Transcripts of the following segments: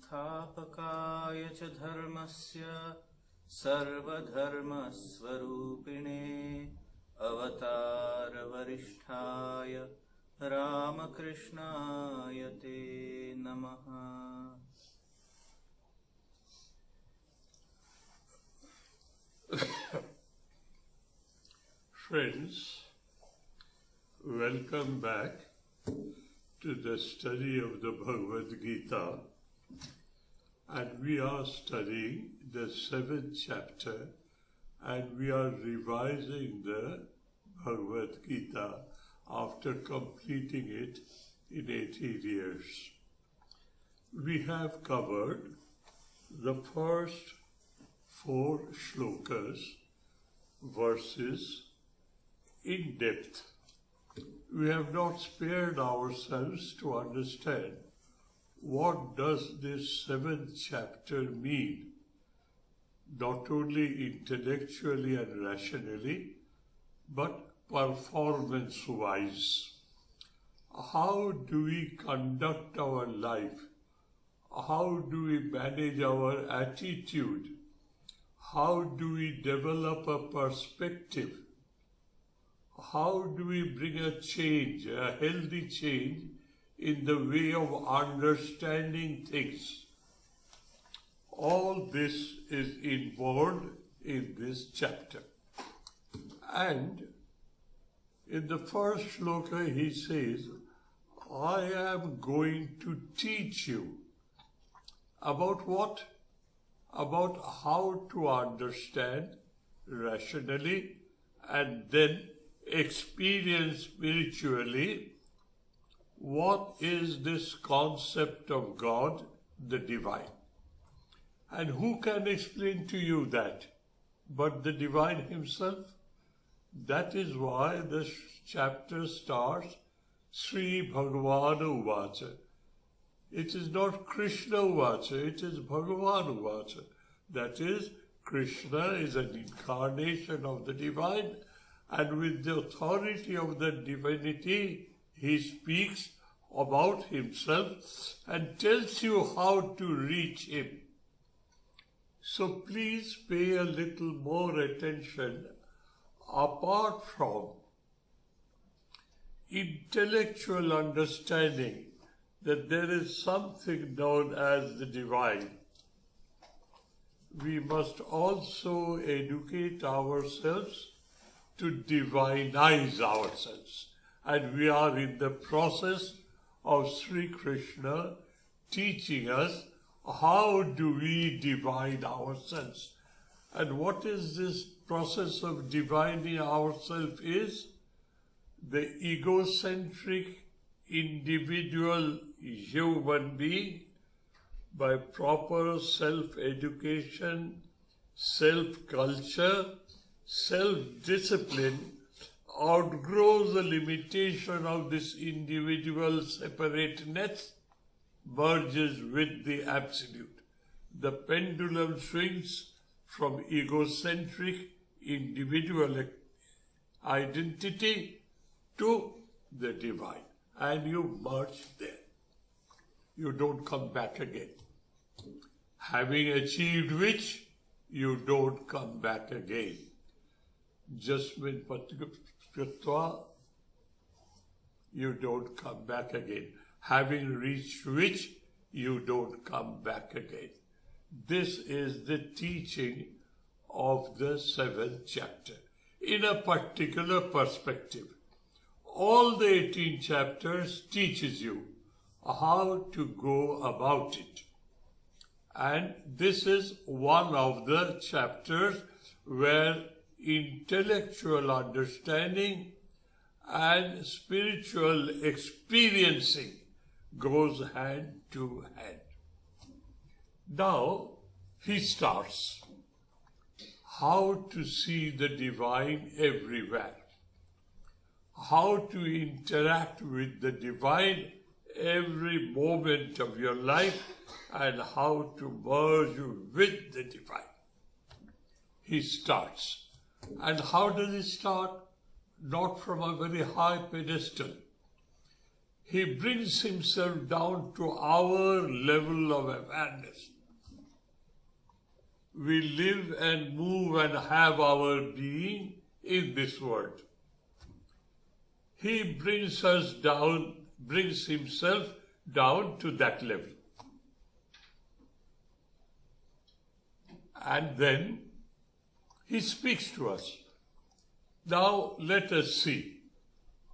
संस्थापकाय च धर्मस्य सर्वधर्मस्वरूपिणे अवतारवरिष्ठाय रामकृष्णाय ते नमः। Friends, welcome back to the study of the Bhagavad Gita, and we are studying the 7th chapter, and we are revising the Bhagavad Gita after completing it in 18 years. We have covered the first 4 shlokas, verses, in depth. We have not spared ourselves to understand what does this 7th chapter mean, not only intellectually and rationally, but performance-wise. How do we conduct our life? How do we manage our attitude? How do we develop a perspective? How do we bring a change, a healthy change in the way of understanding things? All this is involved in this chapter. And in the first shloka he says, I am going to teach you. About what? About how to understand rationally and then experience spiritually what is this concept of God, the divine. And who can explain to you that but the divine himself? That is why this chapter starts Sri Bhagavan Uvacha. It is not Krishna Uvacha, it is Bhagavan Uvacha. That is, Krishna is an incarnation of the divine, and with the authority of the divinity, he speaks about himself and tells you how to reach him. So please pay a little more attention. Apart from intellectual understanding that there is something known as the divine, we must also educate ourselves to divinize ourselves. And we are in the process of Sri Krishna teaching us how do we divine ourselves. And what is this process of divining ourselves is? The egocentric individual human being, by proper self-education, self-culture, self-discipline, outgrows the limitation of this individual separateness, merges with the absolute. The pendulum swings from egocentric individual identity to the divine, and you merge there. You don't come back again. Having achieved which, you don't come back again. Jasmin Patikritva, you don't come back again. Having reached which, you don't come back again. This is the teaching of the 7th chapter in a particular perspective. All the 18 chapters teaches you how to go about it. And this is one of the chapters where intellectual understanding and spiritual experiencing goes hand to hand. Now, he starts how to see the divine everywhere, how to interact with the divine every moment of your life, and how to merge with the divine. He starts. And how does he start? Not from a very high pedestal. he brings himself down to our level of awareness. We live and move and have our being in this world. He brings us down, brings himself down to that level. And then he speaks to us. Now let us see.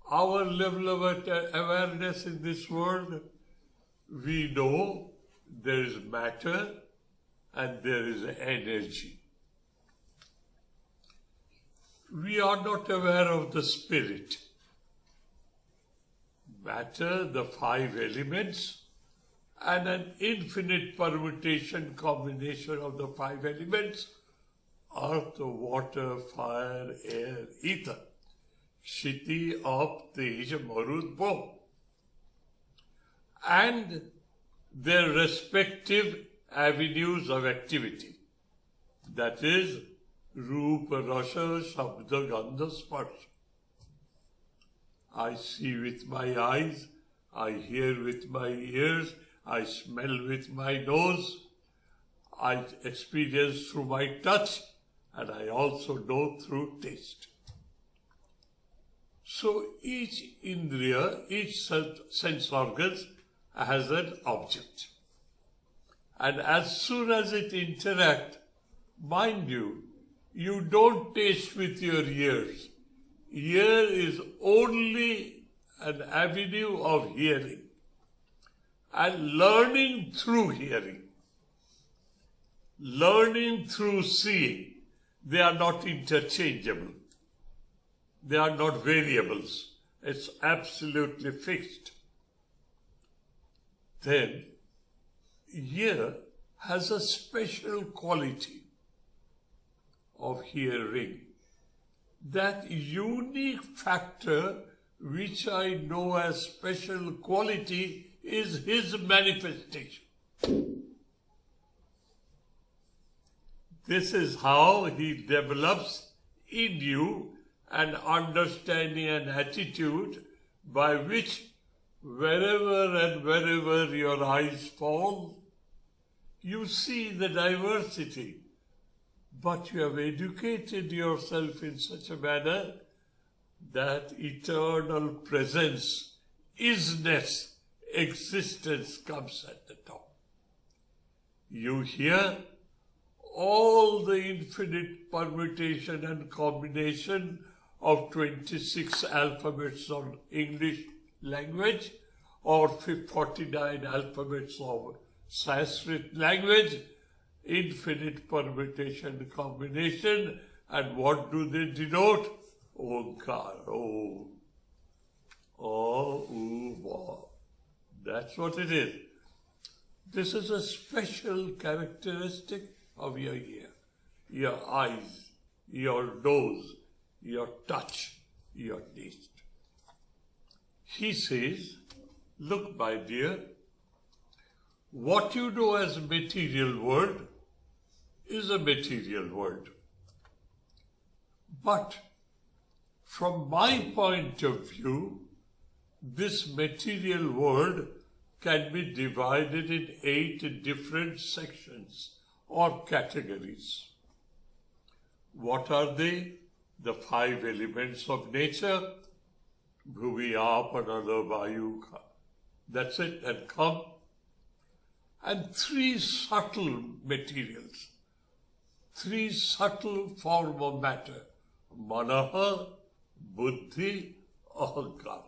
Our level of awareness in this world, we know there is matter and there is energy. We are not aware of the spirit. Matter, the 5 elements, and an infinite permutation combination of the 5 elements: earth, water, fire, air, ether. Kshiti, Up, Tej, Marut, Bhom. And their respective avenues of activity. That is, Rupa, Rasa, Shabda, Gandha, Sparsha. I see with my eyes, I hear with my ears, I smell with my nose, I experience through my touch, and I also know through taste. So each indriya, each sense organs has an object. And as soon as it interacts, mind you, you don't taste with your ears. Ear is only an avenue of hearing and learning through hearing. Learning through seeing. They are not interchangeable. They are not variables. It's absolutely fixed. Then, ear has a special quality of hearing. That unique factor which I know as special quality is his manifestation. This is how he develops in you an understanding and attitude by which wherever and wherever your eyes fall, you see the diversity. But you have educated yourself in such a manner that eternal presence, isness, existence comes at the top. You hear all the infinite permutation and combination of 26 alphabets of English language or 49 alphabets of Sanskrit language, infinite permutation combination, and what do they denote? Omkar, Om, O, U, Va. That's what it is. This is a special characteristic of your ear, your eyes, your nose, your touch, your taste. He says, look, my dear, what you know as material world is a material world. But from my point of view, this material world can be divided in 8 different sections or categories. What are they? The 5 elements of nature, Bhuvi, Apanala, Vayu, that's it, and come. And 3 subtle materials, 3 subtle form of matter, Manaha, Buddhi, Ahankara.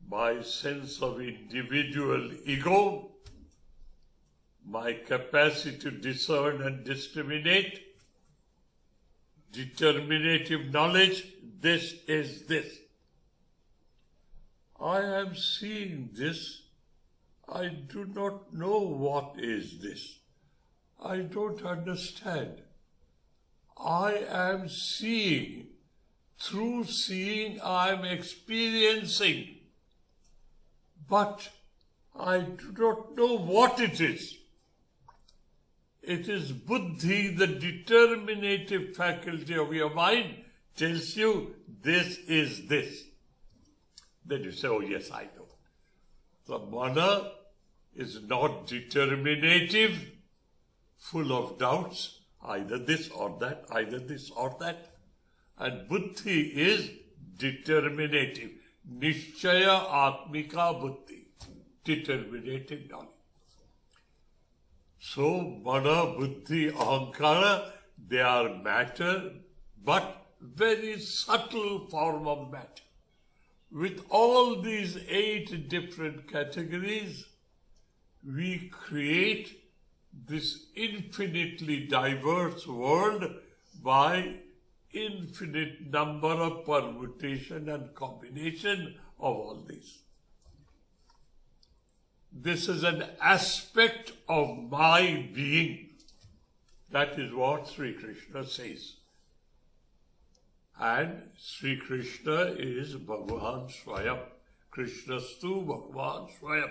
My sense of individual ego, my capacity to discern and discriminate, determinative knowledge, this is this. I am seeing this. I do not know what is this. I don't understand. I am seeing. Through seeing, I am experiencing. But I do not know what it is. It is buddhi, the determinative faculty of your mind, tells you this is this. Then you say, oh yes, I know. The mana is not determinative, full of doubts, either this or that, either this or that. And buddhi is determinative. Nishchaya atmika buddhi. Determinative knowledge. So, mana, buddhi, ahankara, they are matter, but very subtle form of matter. With all these 8 different categories, we create this infinitely diverse world by infinite number of permutation and combination of all these. This is an aspect of my being. That is what Sri Krishna says. And Sri Krishna is Bhagavan Swayam. Krishnastu Bhagavan Swayam.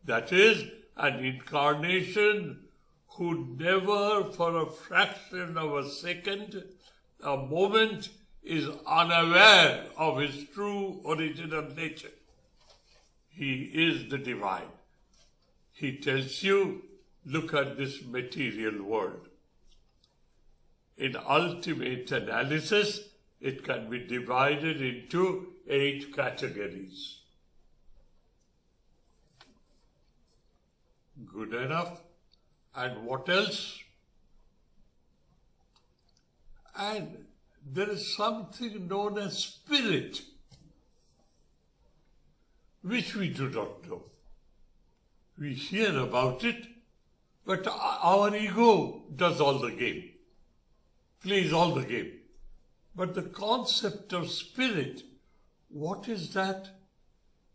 That is an incarnation who never for a fraction of a second, a moment, is unaware of his true original nature. He is the divine. He tells you, look at this material world. In ultimate analysis, it can be divided into 8 categories. Good enough. And what else? And there is something known as spirit, which we do not know. We hear about it, but our ego does all the game, plays all the game. But the concept of spirit, what is that?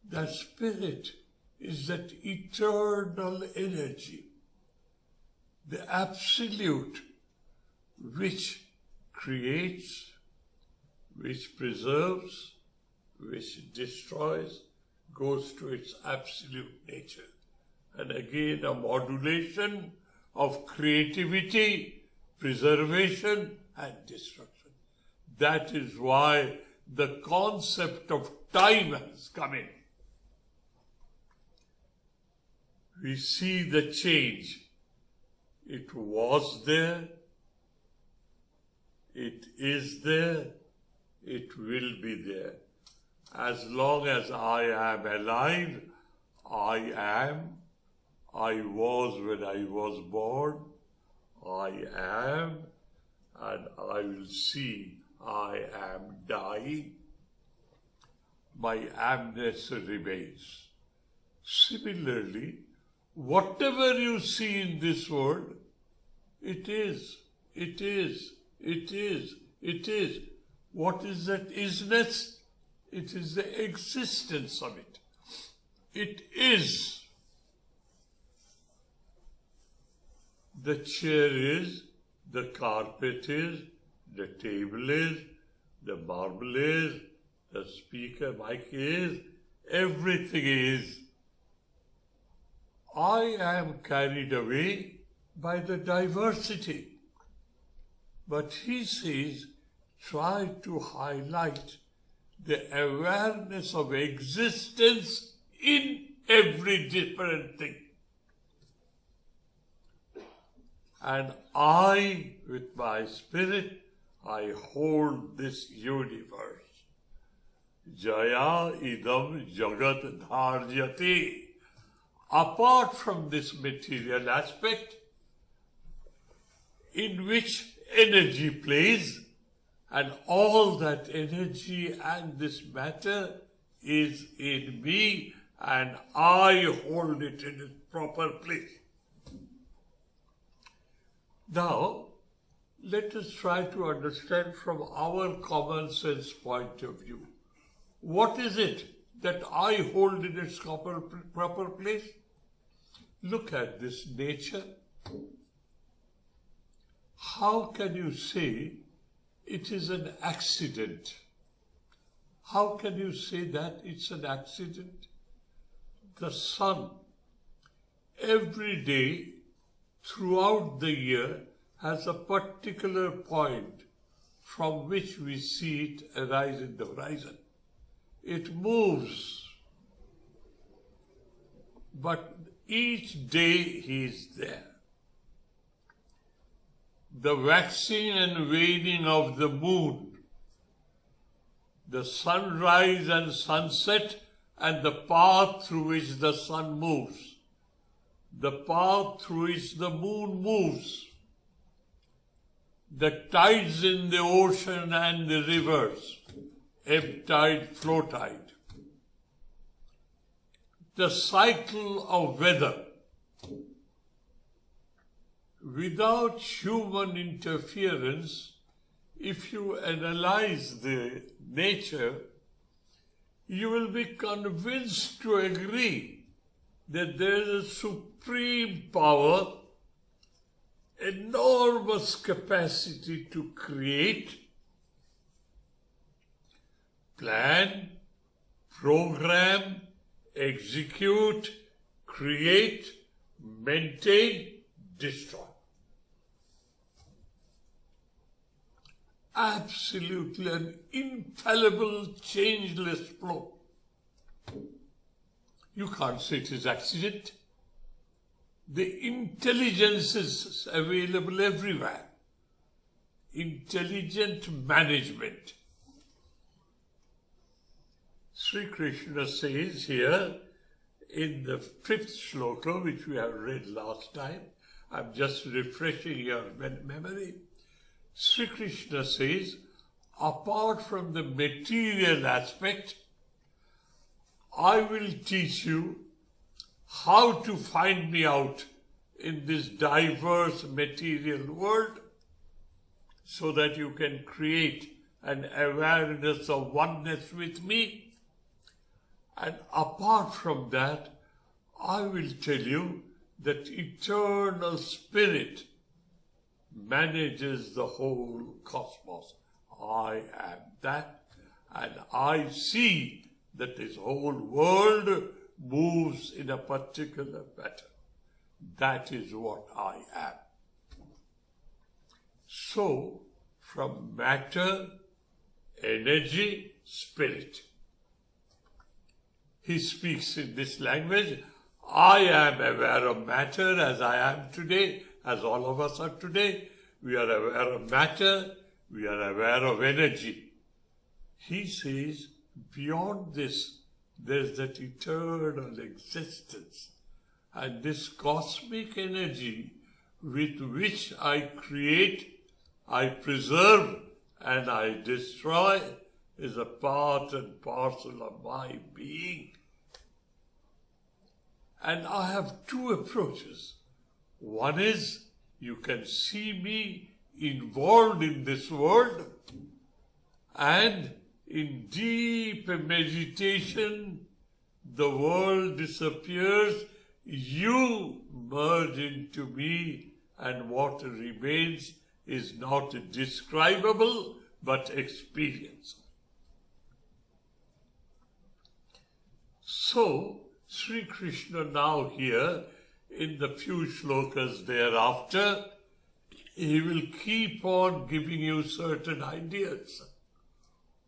That spirit is that eternal energy, the absolute, which creates, which preserves, which destroys, goes to its absolute nature. And again, a modulation of creativity, preservation, and destruction. That is why the concept of time has come in. We see the change. It was there, it is there, it will be there. As long as I am alive, I am. I was when I was born, I am, and I will see I am dying. My amness remains. Similarly, whatever you see in this world, it is. What is that isness? It is the existence of it. It is. The chair is, the carpet is, the table is, the marble is, the speaker mic is, everything is. I am carried away by the diversity. But he says, try to highlight the awareness of existence in every different thing. And I, with my spirit, I hold this universe. Jaya idam jagat dharjati. Apart from this material aspect, in which energy plays, and all that energy and this matter is in me, and I hold it in its proper place. Now, let us try to understand from our common sense point of view. What is it that I hold in its proper place? Look at this nature. How can you say it is an accident? How can you say that it's an accident? The sun, every day, throughout the year, has a particular point from which we see it arise in the horizon. It moves but each day he is there. The waxing and waning of the moon, the sunrise and sunset, and the path through which the sun moves, the path through which the moon moves, the tides in the ocean and the rivers, ebb tide, flow tide, the cycle of weather. Without human interference, if you analyze the nature, you will be convinced to agree that there is a supreme power, enormous capacity to create, plan, program, execute, create, maintain, destroy. Absolutely an infallible, changeless flow. You can't say it is accident. The intelligence is available everywhere. Intelligent management. Sri Krishna says here in the 5th shloka, which we have read last time, I'm just refreshing your memory. Sri Krishna says, apart from the material aspect, I will teach you how to find me out in this diverse material world so that you can create an awareness of oneness with me. And apart from that, I will tell you that eternal spirit manages the whole cosmos. I am that, and I see that this whole world moves in a particular pattern. That is what I am. So, from matter, energy, spirit. He speaks in this language. I am aware of matter as I am today, as all of us are today. We are aware of matter, we are aware of energy. He says, beyond this, there's that eternal existence. And this cosmic energy with which I create, I preserve, and I destroy is a part and parcel of my being. And I have two approaches. One is, you can see me involved in this world, and in deep meditation, the world disappears, you merge into me, and what remains is not describable, but experienced. So, Sri Krishna now here, in the few shlokas thereafter, he will keep on giving you certain ideas,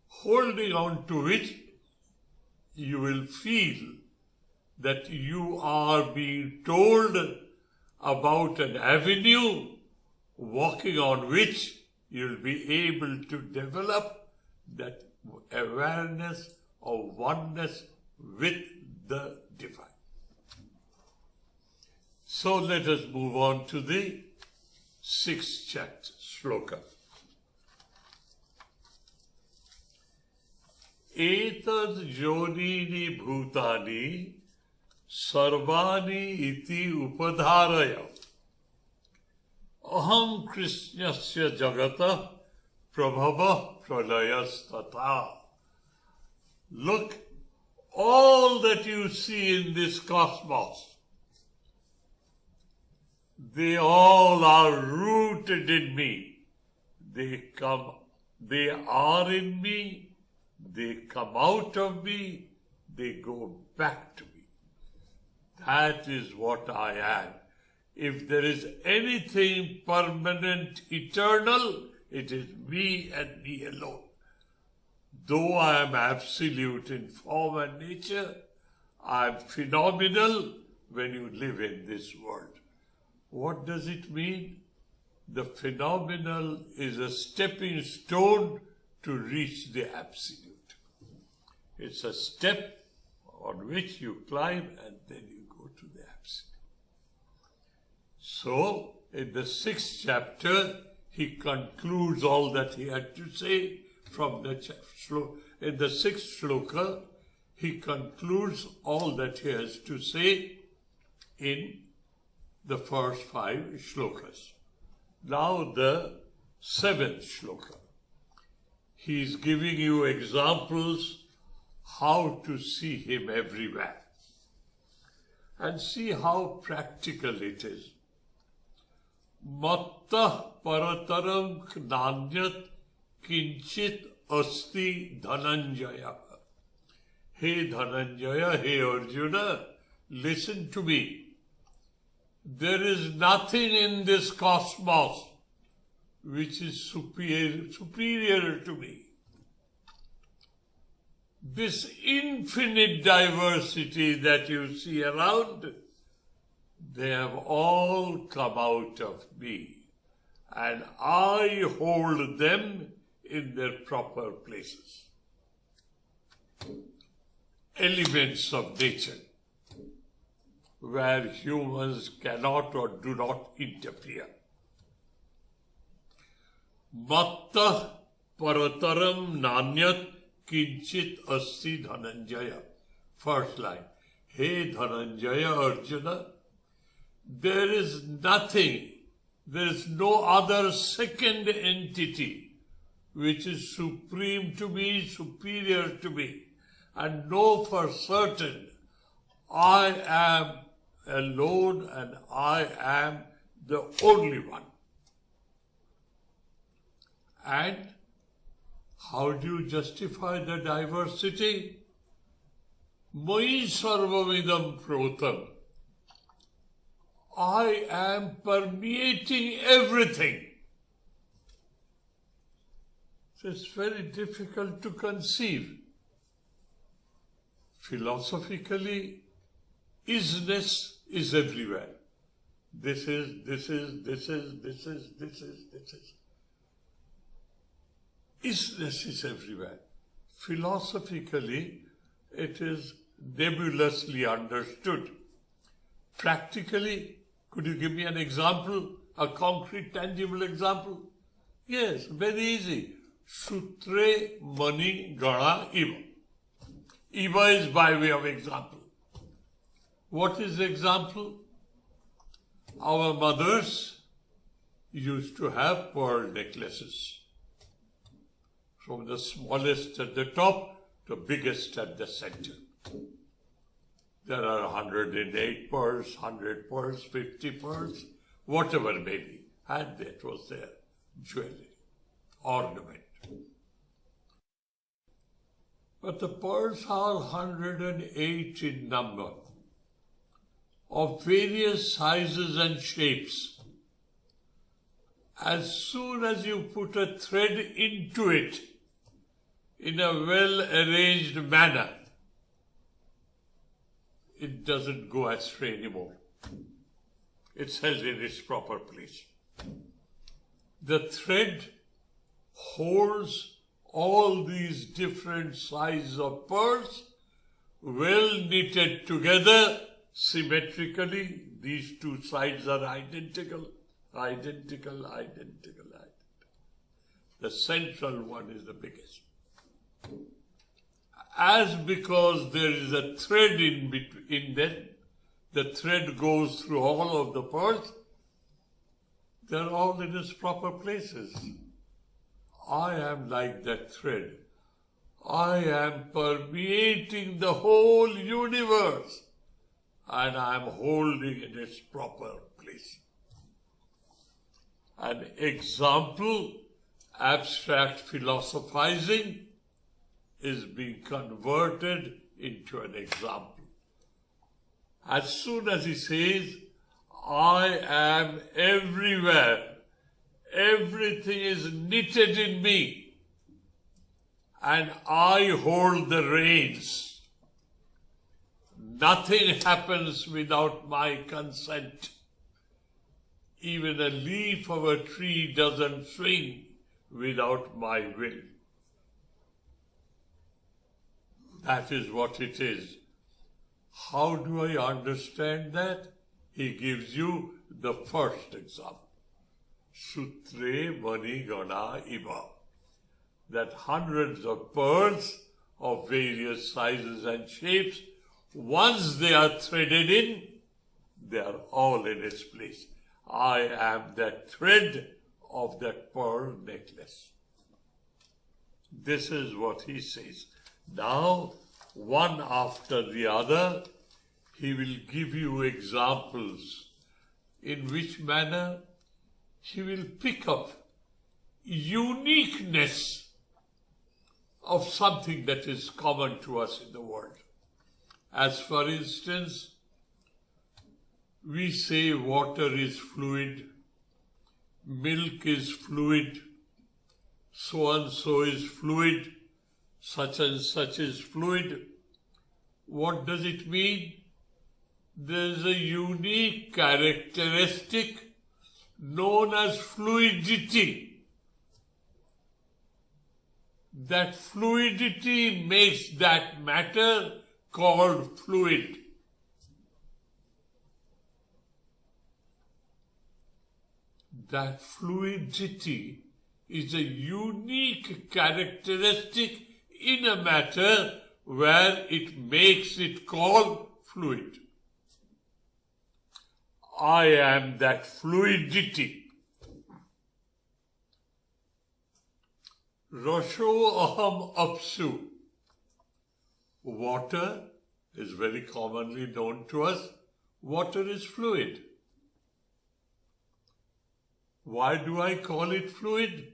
holding on to which you will feel that you are being told about an avenue, walking on which you'll be able to develop that awareness of oneness with the divine. So let us move on to the 6th chapter, shloka. Etad yonini bhutani sarvani iti upadharaya aham krishnasya jagata prabhava pralayastata. Look, all that you see in this cosmos, they all are rooted in me. They are in me, they come out of me, they go back to me. That is what I am. If there is anything permanent, eternal, it is me and me alone. Though I am absolute in form and nature, I am phenomenal, when you live in this world. What does it mean? The phenomenal is a stepping stone to reach the absolute. It's a step on which you climb and then you go to the absolute. So, in the 6th chapter, he concludes all that he had to say from the shloka. In the 6th shloka, he concludes all that he has to say in the first 5 shlokas. Now the 7th shloka. He is giving you examples how to see him everywhere. And see how practical it is. Matta parataram knanyat kinchit asti dhananjaya. Hey Dhananjaya, hey Arjuna, listen to me. There is nothing in this cosmos which is superior to me. This infinite diversity that you see around, they have all come out of me, and I hold them in their proper places. Elements of nature, where humans cannot or do not interfere. Matta parataram nanyat kinchit asti dhananjaya. First line. Hey Dhananjaya Arjuna, there is nothing, there is no other second entity which is supreme to me, superior to me. And know for certain, I am alone and I am the only one. And how do you justify the diversity? Mai sarvamidam protam. I am permeating everything. So it's very difficult to conceive. Philosophically, isness is everywhere. This is. Isness is everywhere. Philosophically, it is nebulously understood. Practically, could you give me an example, a concrete, tangible example? Yes, very easy. Sutre mani gana iva. Iva is by way of example. What is the example? Our mothers used to have pearl necklaces. From the smallest at the top to biggest at the center. There are 108 pearls, 100 pearls, 50 pearls, whatever may be. And that was their jewelry, ornament. But the pearls are 108 in number, of various sizes and shapes. As soon as you put a thread into it, in a well-arranged manner, it doesn't go astray anymore. It's held in its proper place. The thread holds all these different sizes of pearls, well knitted together, symmetrically. These two sides are identical. The central one is the biggest. As because there is a thread in between them, the thread goes through all of the pearls, they're all in its proper places. I am like that thread. I am permeating the whole universe, and I am holding in its proper place. An example, abstract philosophizing, is being converted into an example. As soon as he says, I am everywhere, everything is knitted in me, and I hold the reins. Nothing happens without my consent. Even a leaf of a tree doesn't swing without my will. That is what it is. How do I understand that? He gives you the first example. Sutre mani gana iva. That hundreds of pearls of various sizes and shapes, once they are threaded in, they are all in its place. I am that thread of that pearl necklace. This is what he says. Now, one after the other, he will give you examples. In which manner? He will pick up uniqueness of something that is common to us in the world. As for instance, we say water is fluid, milk is fluid, so and so is fluid, such and such is fluid. What does it mean? There is a unique characteristic known as fluidity. That fluidity makes that matter called fluid. That fluidity is a unique characteristic in a matter where it makes it called fluid. I am that fluidity. Rasho aham apsu. Water is very commonly known to us. Water is fluid. Why do I call it fluid?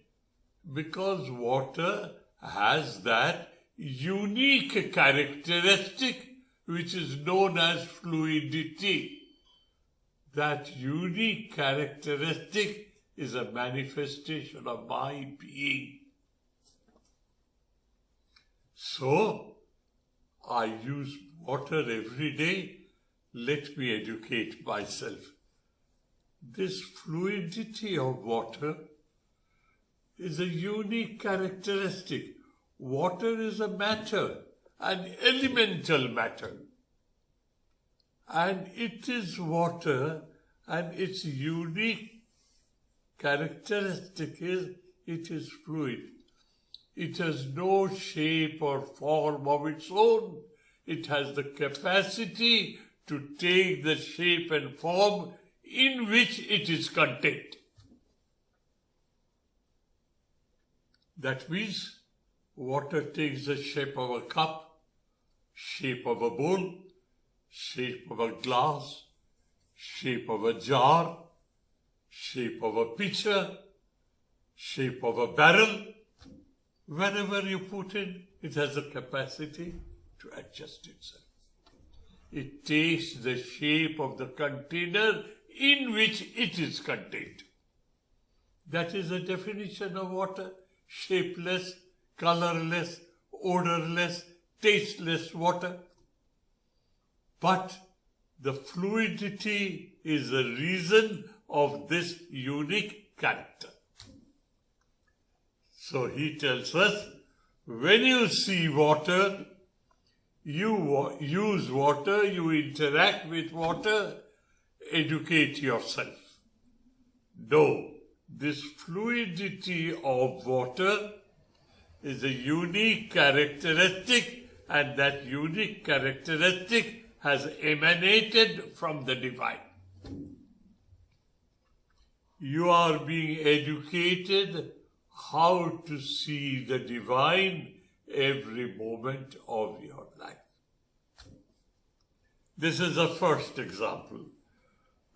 Because water has that unique characteristic which is known as fluidity. That unique characteristic is a manifestation of my being. So, I use water every day. Let me educate myself. This fluidity of water is a unique characteristic. Water is a matter, an elemental matter. And it is water, and its unique characteristic is it is fluid. It has no shape or form of its own. It has the capacity to take the shape and form in which it is contained. That means water takes the shape of a cup, shape of a bowl, shape of a glass, shape of a jar, shape of a pitcher, shape of a barrel. Whenever you put it has a capacity to adjust itself. It takes the shape of the container in which it is contained. That is the definition of water. Shapeless, colorless, odorless, tasteless water. But the fluidity is the reason of this unique character. So he tells us, when you see water, you use water, you interact with water, educate yourself. No, this fluidity of water is a unique characteristic, and that unique characteristic has emanated from the divine. You are being educated how to see the divine every moment of your life. This is the first example.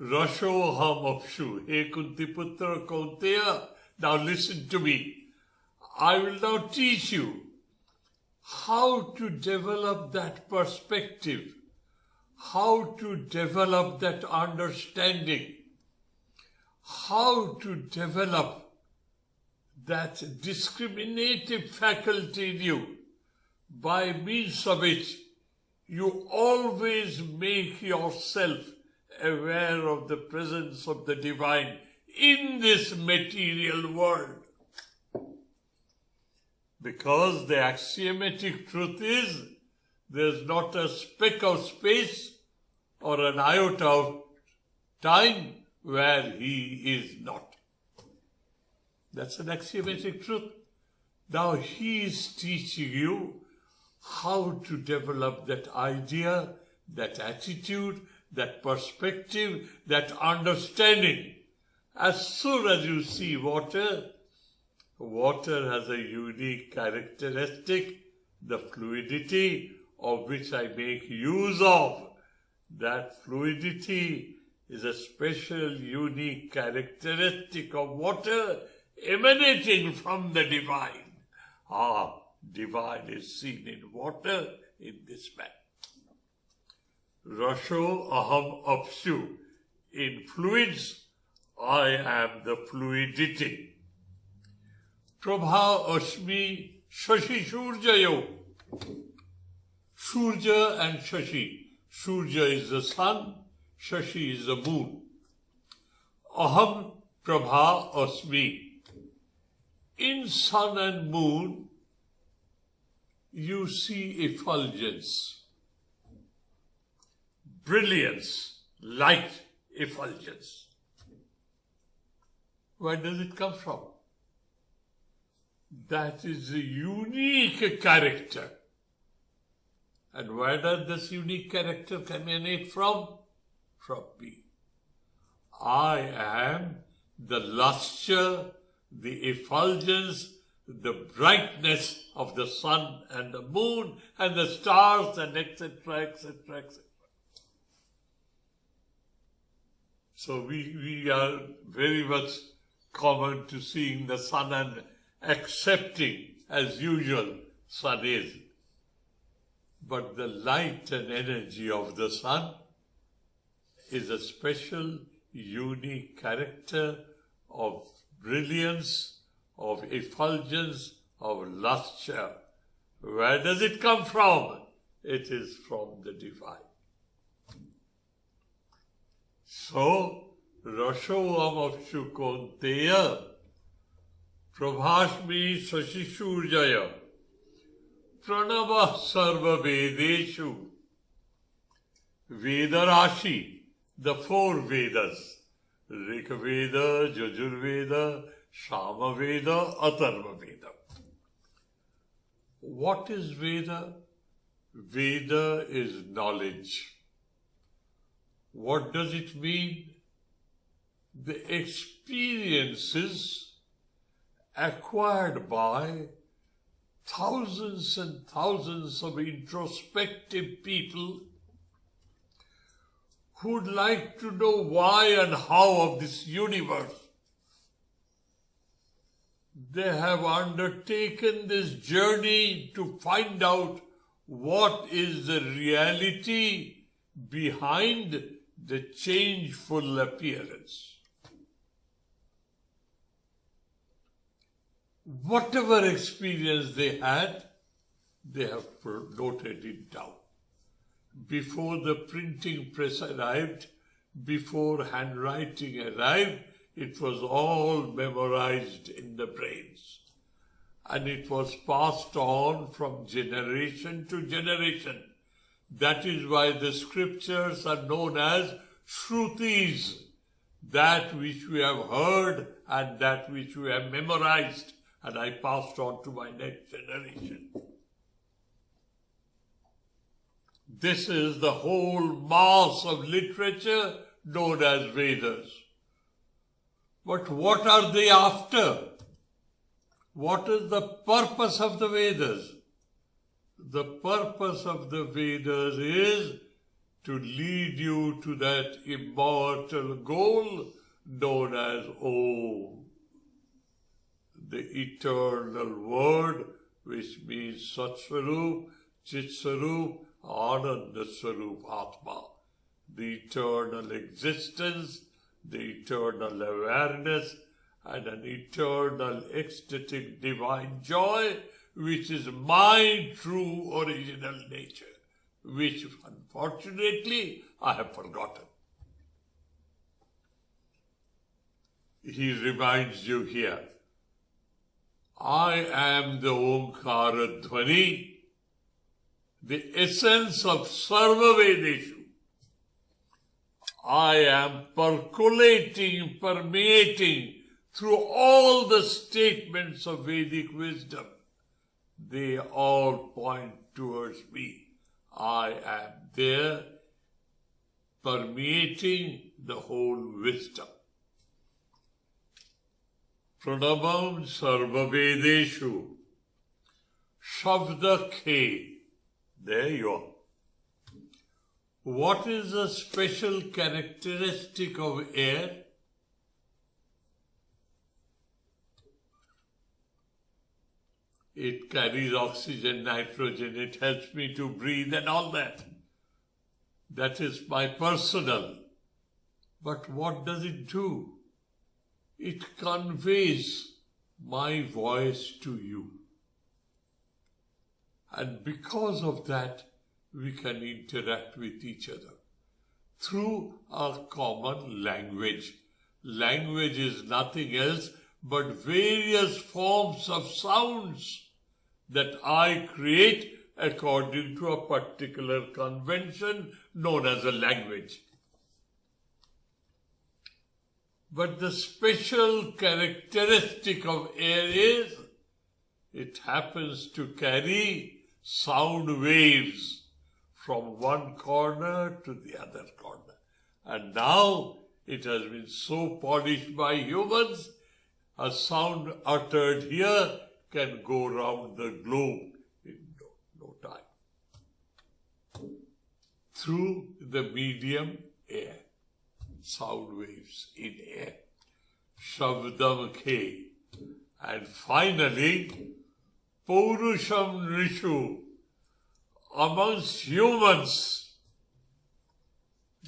Rasho ham apshu. He Kunti Putra Kaunteya. Now listen to me. I will now teach you how to develop that perspective, how to develop that understanding, how to develop that discriminative faculty in you by means of which you always make yourself aware of the presence of the divine in this material world. Because the axiomatic truth is, there's not a speck of space or an iota of time where he is not. That's an axiomatic truth. Now he is teaching you how to develop that idea, that attitude, that perspective, that understanding. As soon as you see water, water has a unique characteristic, the fluidity of which I make use of. That fluidity is a special, unique characteristic of water emanating from the divine. Divine is seen in water in this manner. Rasho aham apshu. In fluids, I am the fluidity. Prabha asmi shashi shurjayo. Surja and shashi. Surja is the sun, shashi is the moon. Aham prabha asmi. In sun and moon, you see effulgence, brilliance, light, effulgence. Where does it come from? That is a unique character. And where does this unique character emanate from? From me. I am the lustre, the effulgence, the brightness of the sun and the moon and the stars and etc., etc., etc. So we are very much common to seeing the sun and accepting as usual sun is. But the light and energy of the sun is a special, unique character of brilliance, of effulgence, of lustre. Where does it come from? It is from the divine. So, Rasho amapshu konteya prabhashmi sashishurjaya pranava sarva vedeshu Vedarashi, the four Vedas, Rik Veda, Yajur Veda, Shama Veda, Atharva Veda. What is Veda? Veda is knowledge. What does it mean? The experiences acquired by thousands and thousands of introspective people who'd like to know why and how of this universe. They have undertaken this journey to find out what is the reality behind the changeful appearance. Whatever experience they had, they have noted it down. Before the printing press arrived, before handwriting arrived, it was all memorized in the brains. And it was passed on from generation to generation. That is why the scriptures are known as Shrutis, that which we have heard and that which we have memorized, and I passed on to my next generation. This is the whole mass of literature known as Vedas. But what are they after? What is the purpose of the Vedas? The purpose of the Vedas is to lead you to that immortal goal known as Om, the eternal word, which means Sat Swarup, Chit Swarup, Ananda Swarup Atma, the eternal existence, the eternal awareness, and an eternal ecstatic divine joy, which is my true original nature. which unfortunately I have forgotten. He reminds you here, I am the Omkara Dhvani, the essence of Sarva Vedeshu. I am percolating, permeating through all the statements of Vedic wisdom. They all point towards me. I am there, permeating the whole wisdom. Pranamam Sarva Vedeshu. Shabda Khe. There you are. What is the special characteristic of air? It carries oxygen, nitrogen, it helps me to breathe and all that. That is my personal. But what does it do? It conveys my voice to you. And because of that, we can interact with each other through a common language. Language is nothing else but various forms of sounds that I create according to a particular convention known as a language. But the special characteristic of air is it happens to carry sound waves from one corner to the other corner. And now it has been so polished by humans, a sound uttered here can go round the globe in no time. Through the medium air, sound waves in air. Shabdam Khe. And finally, Paurusham Rishu. Amongst humans,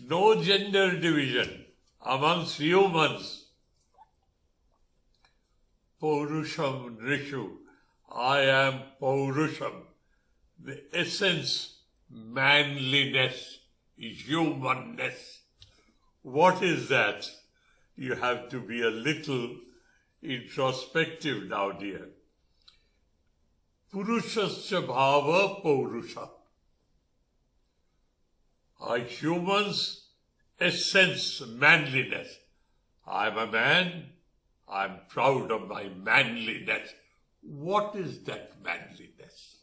no gender division. Amongst humans, Paurusham Rishu. I am Paurusham. The essence, manliness, humanness. What is that? You have to be a little introspective now, dear. Purushasya bhava paurusha. A human's essence, manliness. I am a man. I am proud of my manliness. What is that manliness?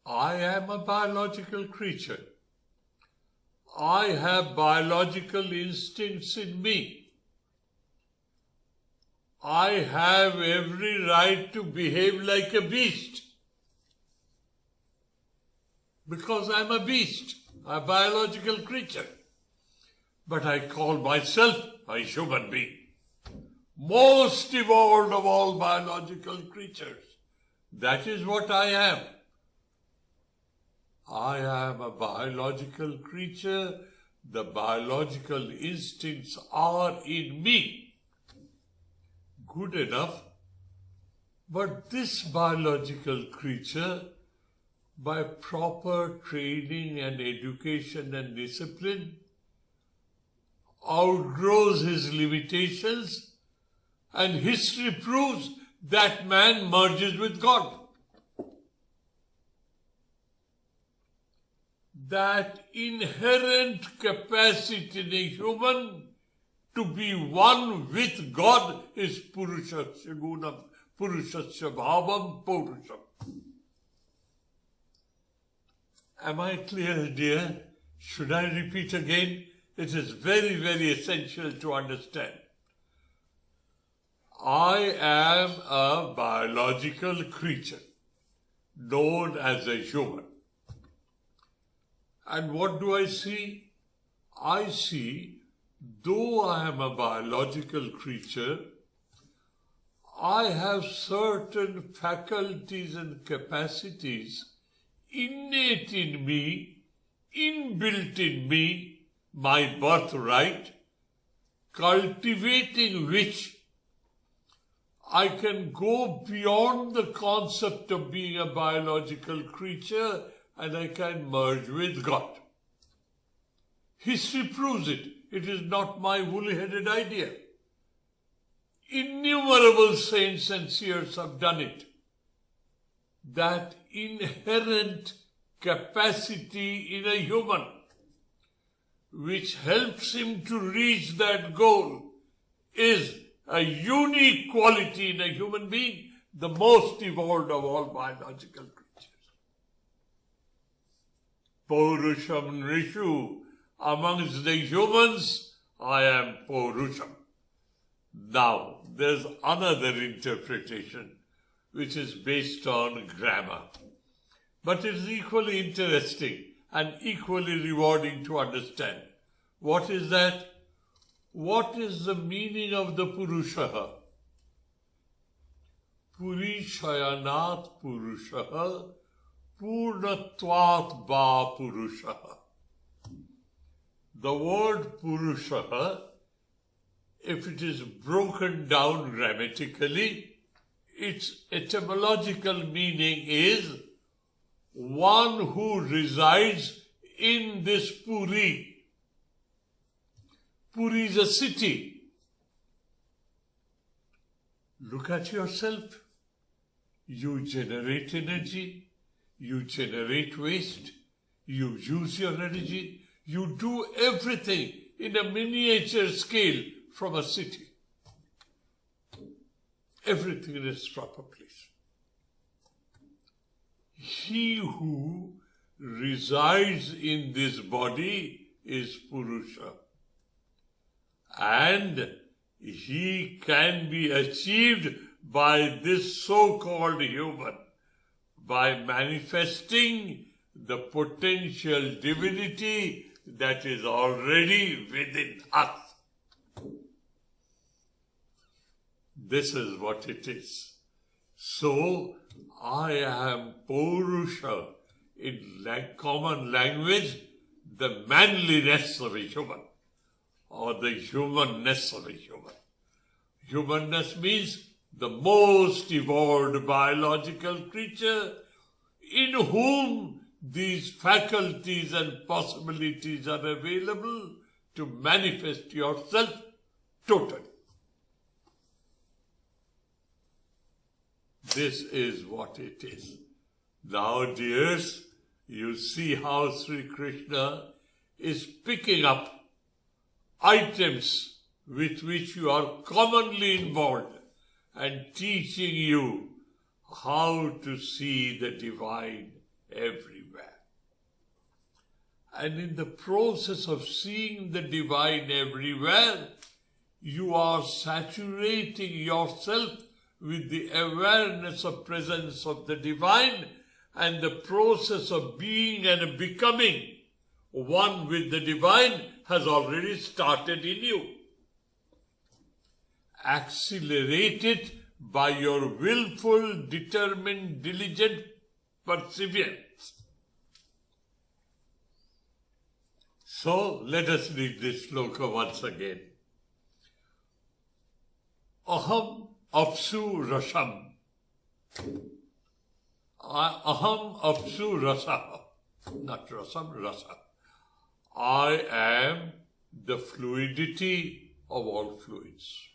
I am a biological creature. I have biological instincts in me. I have every right to behave like a beast. Because I'm a beast, a biological creature. But I call myself a human being. Most evolved of all biological creatures. That is what I am. I am a biological creature. The biological instincts are in me. Good enough. But this biological creature, by proper training and education and discipline, outgrows his limitations, and history proves that man merges with God. That inherent capacity in a human to be one with God is Purushasya Gunam, Purushasya Bhavam Purusham. Am I clear, dear? Should I repeat again? It is very, very essential to understand. I am a biological creature known as a human. And what do I see? I see, though I am a biological creature, I have certain faculties and capacities innate in me, inbuilt in me, my birthright, cultivating which I can go beyond the concept of being a biological creature and I can merge with God. History proves it. It is not my woolly-headed idea. Innumerable saints and seers have done it. That inherent capacity in a human which helps him to reach that goal is a unique quality in a human being, the most evolved of all biological creatures. Purusham Nishu, amongst the humans, I am Purusham. Now, there's another interpretation which is based on grammar. But it is equally interesting and equally rewarding to understand. What is that? What is the meaning of the Purusha? Purishayanat Purusha, Purnatvat Ba Purusha. The word Purusha, if it is broken down grammatically, its etymological meaning is one who resides in this Puri. Puri is a city. Look at yourself. You generate energy, you generate waste, you use your energy, you do everything in a miniature scale from a city. Everything in its proper place. He who resides in this body is Purusha. And he can be achieved by this so-called human, by manifesting the potential divinity that is already within us. This is what it is. So, I am Purusha, in common language, the manliness of a human, or the humanness of a human. Humanness means the most evolved biological creature in whom these faculties and possibilities are available to manifest yourself totally. This is what it is. Now, dears, you see how Sri Krishna is picking up items with which you are commonly involved and teaching you how to see the divine everywhere. And in the process of seeing the divine everywhere, you are saturating yourself with the awareness of presence of the divine, and the process of being and becoming one with the divine has already started in you. Accelerate it by your willful, determined, diligent perseverance. So, let us read this sloka once again. Aham apsu rasam. Aham apsu rasa. Not rasam, rasa. I am the fluidity of all fluids.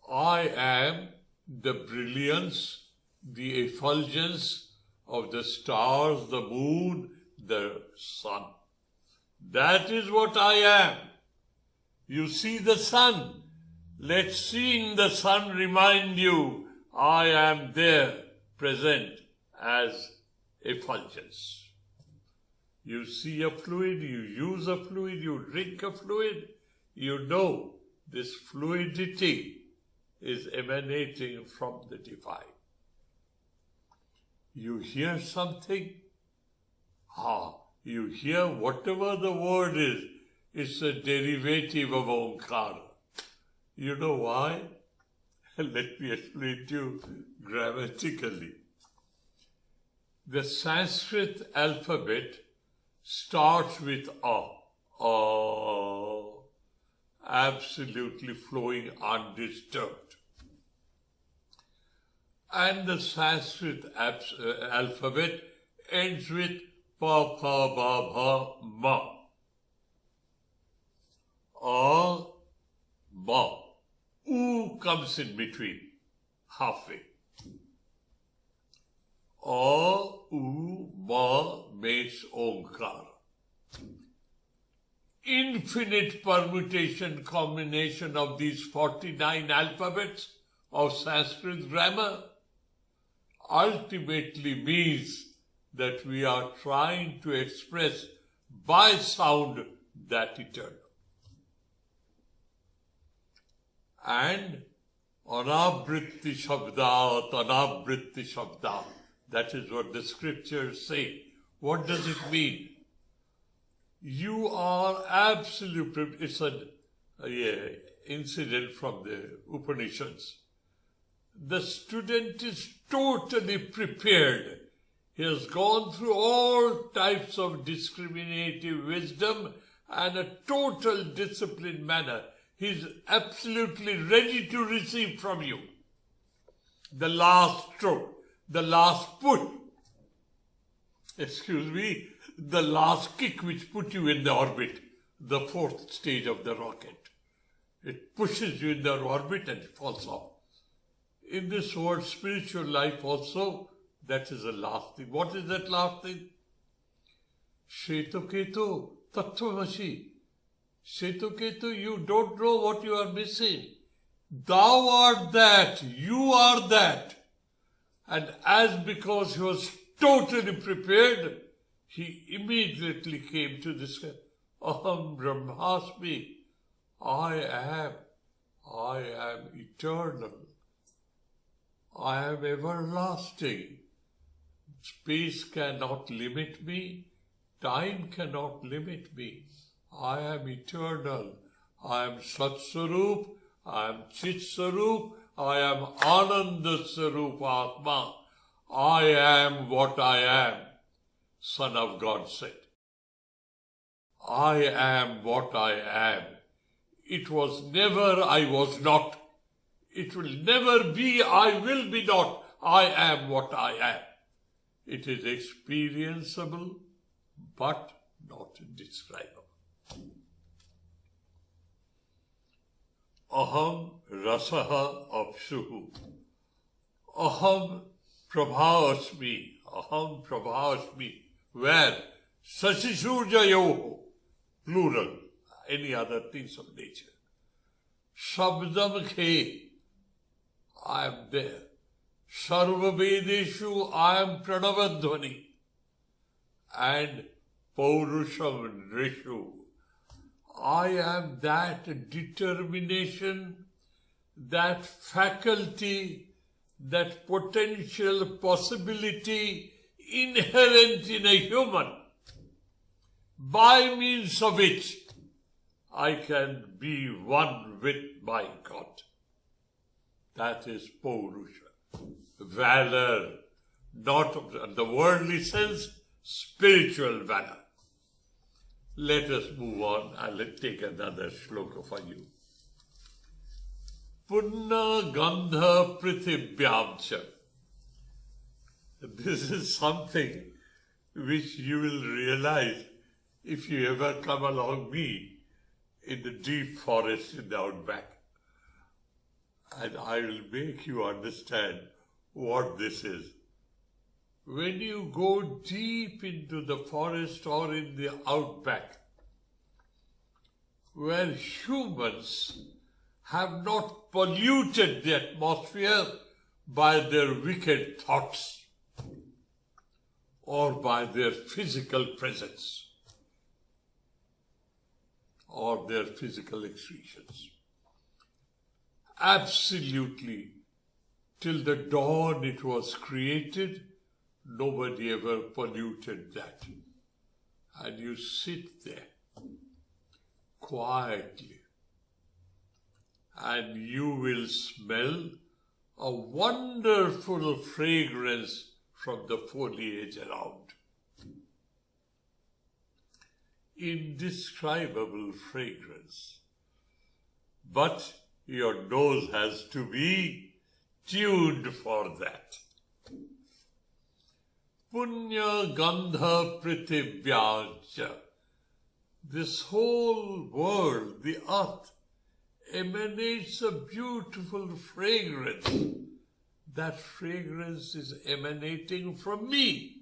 I am the brilliance, the effulgence of the stars, the moon, the sun. That is what I am. You see the sun. Let seeing the sun remind you, I am there, present as effulgence. You see a fluid, you use a fluid, you drink a fluid, you know this fluidity is emanating from the divine. You hear something, you hear whatever the word is, it's a derivative of Omkara. You know why? Let me explain to you grammatically. The Sanskrit alphabet starts with A, absolutely flowing undisturbed. And the Sanskrit alphabet ends with pa, pa, ba, bha, ma. Or ma. U comes in between, halfway. Or u, ma makes omkar. Infinite permutation combination of these 49 alphabets of Sanskrit grammar ultimately means that we are trying to express by sound that eternal. And anabhritti shabdat, anabhritti shabdat. That is what the scriptures say. What does it mean? You are absolutely, it's an incident from the Upanishads. The student is totally prepared. He has gone through all types of discriminative wisdom and a total disciplined manner. He is absolutely ready to receive from you. The last stroke, the last push, the last kick which put you in the orbit, the fourth stage of the rocket. It pushes you in the orbit and it falls off. In this world, spiritual life also, that is the last thing. What is that last thing? Shetoketu tattvamasi. Shetoketu, you don't know what you are missing. Thou art that, you are that. And as because he was totally prepared, he immediately came to this, Aham Brahmasmi, I am eternal. I am everlasting. Space cannot limit me. Time cannot limit me. I am eternal. I am Sat Sarup. I am Chit Sarup. I am Ananda Sarup Atma. I am what I am. Son of God said. I am what I am. It was never I was not. It will never be I will be not. I am what I am. It is experienceable, but not describable. Aham rasaha apsuhu. Aham prabhavasmi. Aham prabhavasmi. Where? Sasisurjayoho. Plural. Any other things of nature. Shabdam khe. I am there. Sarva Vedeshu, I am Pranavadhvani. And Paurusham Rishu, I am that determination, that faculty, that potential possibility inherent in a human, by means of which I can be one with my God. That is Paurusha. Valor, not in the worldly sense, spiritual valor. Let us move on. I'll take another shloka for you. Punna Gandha Prithibhyamcha. This is something which you will realize if you ever come along me in the deep forest in the outback. And I will make you understand what this is. When you go deep into the forest or in the outback, where humans have not polluted the atmosphere by their wicked thoughts or by their physical presence or their physical excretions. Absolutely, till the dawn it was created, nobody ever polluted that. And you sit there quietly and you will smell a wonderful fragrance from the foliage around. Indescribable fragrance. But your nose has to be tuned for that. Punya Gandha Prithivyācha. This whole world, the earth, emanates a beautiful fragrance. That fragrance is emanating from me.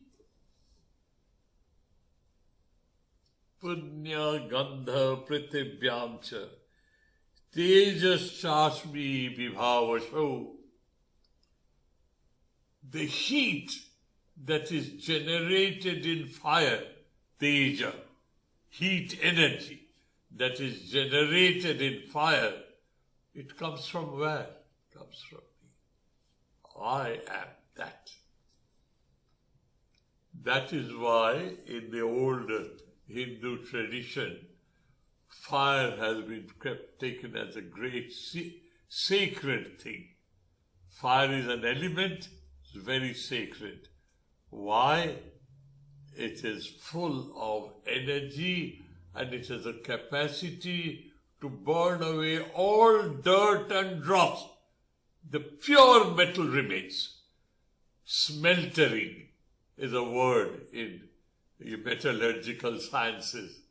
Punya Gandha Prithivyācha. Tejas Chashmi Vibhavasho. The heat that is generated in fire, Teja, heat energy that is generated in fire, it comes from where? It comes from me. I am that. That is why in the old Hindu tradition, fire has been taken as a great sacred thing. Fire is an element, it's very sacred. Why? It is full of energy and it has a capacity to burn away all dirt and dross. The pure metal remains. Smeltering is a word in the metallurgical sciences.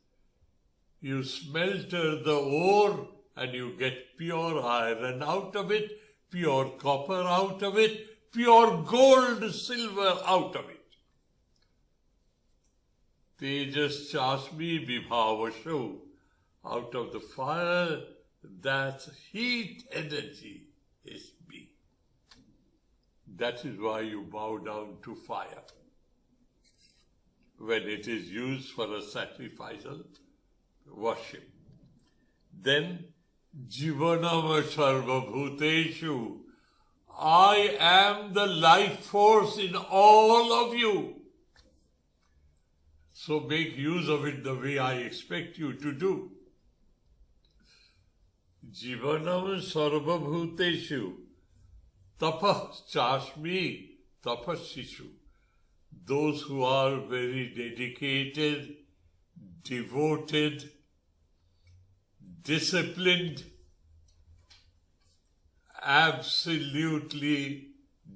You smelter the ore and you get pure iron out of it, pure copper out of it, pure gold, silver out of it. Tejas Chashmi Vibhavasho. Out of the fire, that heat energy is me. That is why you bow down to fire. When it is used for a sacrificial worship. Then, Jivanam Sarva Bhuteshu. I am the life force in all of you. So make use of it the way I expect you to do. Jivanam Sarva Bhuteshu. Tapah Chashmi Tapasishu. Those who are very dedicated, devoted, disciplined, absolutely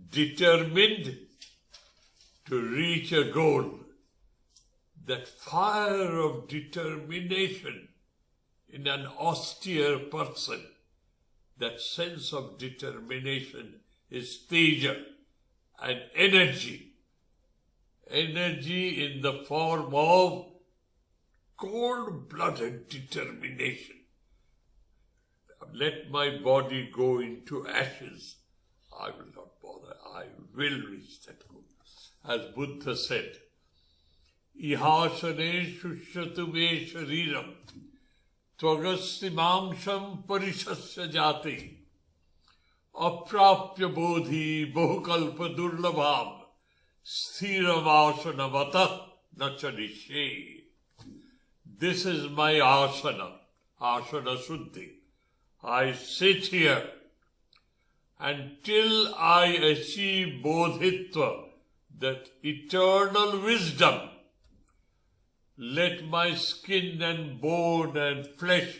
determined to reach a goal. That fire of determination in an austere person, that sense of determination is teja and energy. Energy in the form of cold-blooded determination. Let my body go into ashes. I will not bother. I will reach that goal. As Buddha said, Ihasane shushatu me shariram tvagastimamsham parishasya jati aprapya bodhi bahukalpa durlabham sthiravasanavata nachanishe. This is my asana, asana suddhi. I sit here until I achieve bodhitva, that eternal wisdom. Let my skin and bone and flesh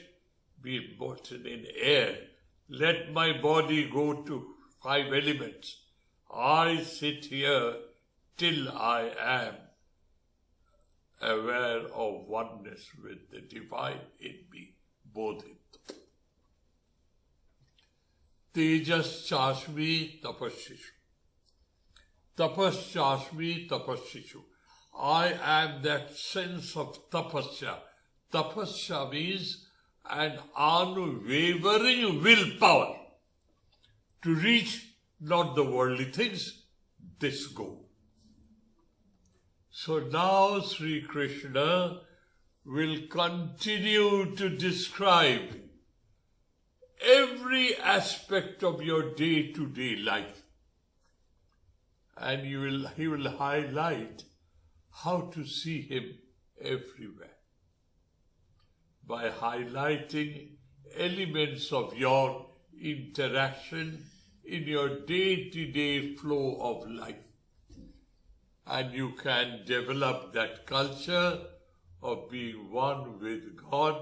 be molten in air. Let my body go to 5 elements. I sit here till I am aware of oneness with the divine in me, bodhitva. Tejas Chashmi Tapasishu. Tapas Chashmi Tapasishu. I am that sense of tapasya. Tapasya means an unwavering willpower to reach not the worldly things, this goal. So now Sri Krishna will continue to describe every aspect of your day-to-day life. And he will highlight how to see him everywhere by highlighting elements of your interaction in your day-to-day flow of life. And you can develop that culture of being one with God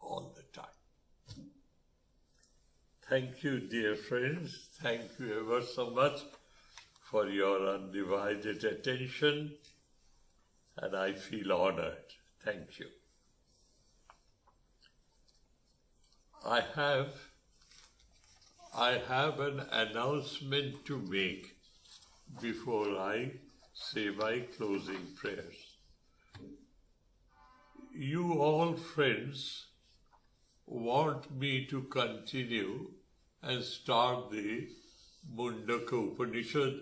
all the time. Thank you, dear friends. Thank you ever so much for your undivided attention, and I feel honored. Thank you. I have an announcement to make before I say my closing prayers. You all friends want me to continue and start the Mundaka Upanishad,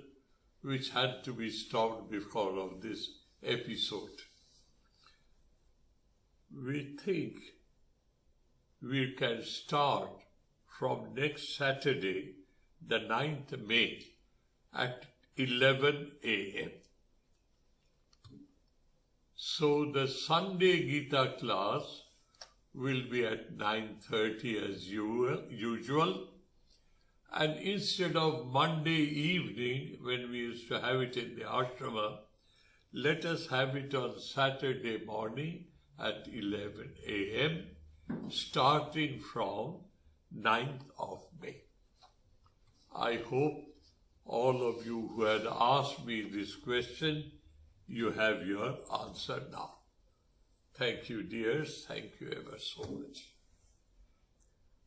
which had to be stopped because of this episode. We think we can start from next Saturday, the 9th May, at 11 a.m. So the Sunday Gita class will be at 9:30 as usual. And instead of Monday evening, when we used to have it in the ashrama, let us have it on Saturday morning at 11 a.m., starting from 9th of May. I hope all of you who had asked me this question, you have your answer now. Thank you, dears. Thank you ever so much.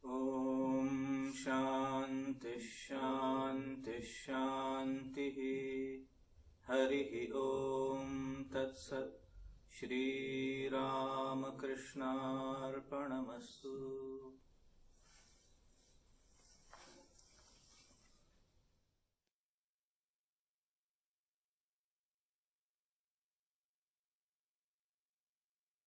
Om Shanti Shanti Shanti Harihi Om Tat Sat Shri Ramakrishna Arpanamastu.